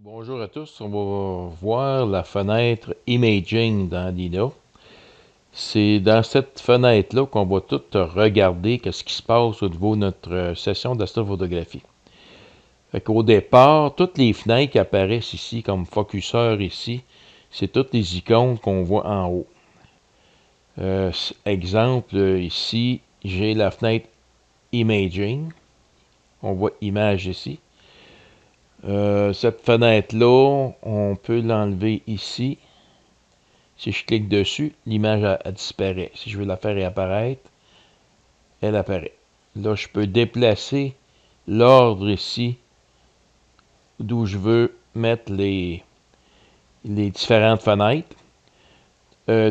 Bonjour à tous, on va voir la fenêtre Imaging dans Dino. C'est dans cette fenêtre-là qu'on va tout regarder ce qui se passe au niveau de notre session d'astrophotographie. Fait qu'au départ, toutes les fenêtres qui apparaissent ici comme focuseur ici, c'est toutes les icônes qu'on voit en haut. Exemple, ici, j'ai la fenêtre Imaging. On voit Image ici. Cette fenêtre-là, on peut l'enlever ici. Si je clique dessus, l'image elle disparaît. Si je veux la faire réapparaître, elle apparaît. Là, je peux déplacer l'ordre ici d'où je veux mettre les différentes fenêtres.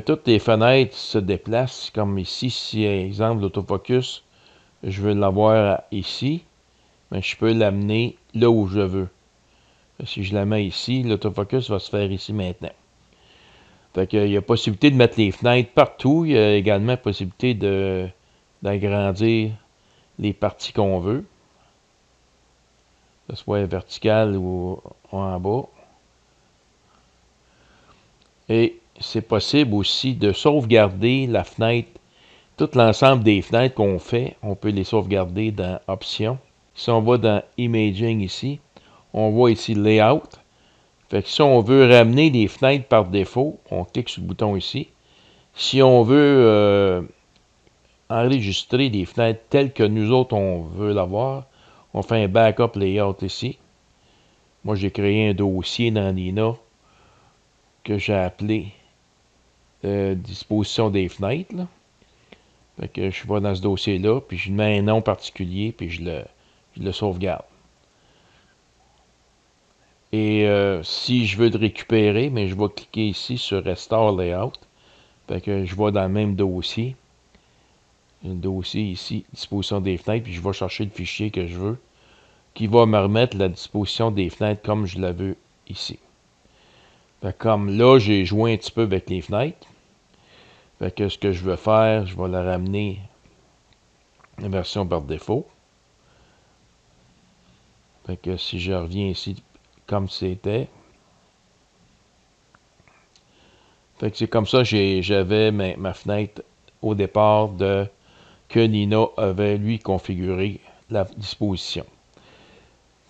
Toutes les fenêtres se déplacent, comme ici, si, exemple, l'autofocus, je veux l'avoir ici, mais je peux l'amener là où je veux. Si je la mets ici, l'autofocus va se faire ici maintenant. Fait qu'il y a possibilité de mettre les fenêtres partout. Il y a également possibilité d'agrandir les parties qu'on veut, que ce soit vertical ou en bas. Et c'est possible aussi de sauvegarder la fenêtre, tout l'ensemble des fenêtres qu'on fait, on peut les sauvegarder dans Options. Si on va dans Imaging ici, on voit ici Layout. Fait que si on veut ramener les fenêtres par défaut, on clique sur le bouton ici. Si on veut enregistrer les fenêtres telles que nous autres on veut l'avoir, on fait un backup layout ici. Moi j'ai créé un dossier dans Nina que j'ai appelé disposition des fenêtres. Là. Fait que je vais dans ce dossier-là, puis je mets un nom particulier, puis je le sauvegarde. Et si je veux le récupérer, mais je vais cliquer ici sur Restore Layout. Fait que je vais dans le même dossier. Le dossier ici, disposition des fenêtres, puis je vais chercher le fichier que je veux, qui va me remettre la disposition des fenêtres comme je la veux ici. Fait que comme là, j'ai joué un petit peu avec les fenêtres. Fait que ce que je veux faire, je vais la ramener en version par défaut. Fait que si je reviens ici comme c'était. Fait que c'est comme ça j'avais ma fenêtre au départ que Nina avait lui configuré la disposition.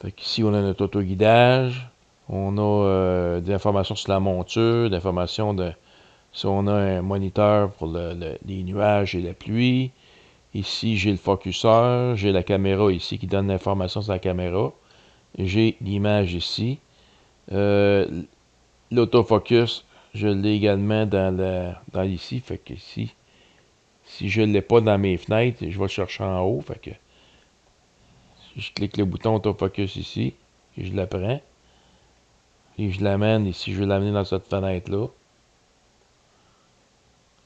Fait qu'ici on a notre autoguidage. On a des informations sur la monture, des informations de si on a un moniteur pour les nuages et la pluie. Ici, j'ai le focuseur, j'ai la caméra ici qui donne l'information sur la caméra. J'ai l'image ici. L'autofocus, je l'ai également dans ici. Fait que si je ne l'ai pas dans mes fenêtres, je vais le chercher en haut. Fait que si je clique le bouton autofocus ici, et je la prends, et je l'amène ici, je vais l'amener dans cette fenêtre-là.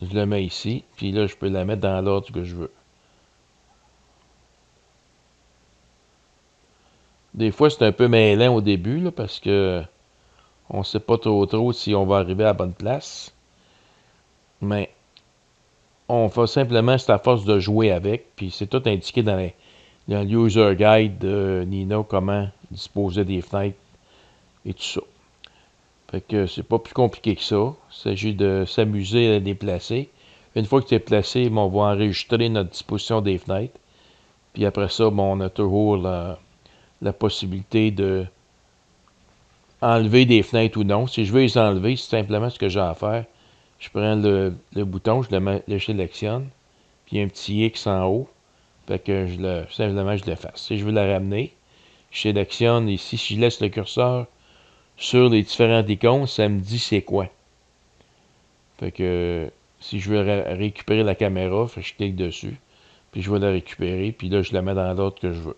Je le mets ici, puis là, je peux la mettre dans l'ordre que je veux. Des fois, c'est un peu mêlant au début, là, parce que on ne sait pas trop si on va arriver à la bonne place. Mais on fait simplement, c'est à force de jouer avec, puis c'est tout indiqué dans le user guide de Nina, comment disposer des fenêtres et tout ça. Fait que c'est pas plus compliqué que ça. Il s'agit de s'amuser à les déplacer. Une fois que c'est placé, on va enregistrer notre disposition des fenêtres. Puis après ça, on a toujours la possibilité de enlever des fenêtres ou non. Si je veux les enlever, c'est simplement ce que j'ai à faire. Je prends le bouton, je sélectionne, puis il y a un petit X en haut. Fait que simplement je l'efface. Si je veux la ramener, je sélectionne ici, si je laisse le curseur sur les différentes icônes, ça me dit c'est quoi. Fait que si je veux récupérer la caméra, je clique dessus, puis je vais la récupérer, puis là je la mets dans l'ordre que je veux.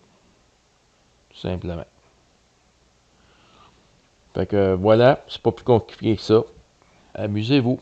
Tout simplement. Fait que voilà, c'est pas plus compliqué que ça. Amusez-vous.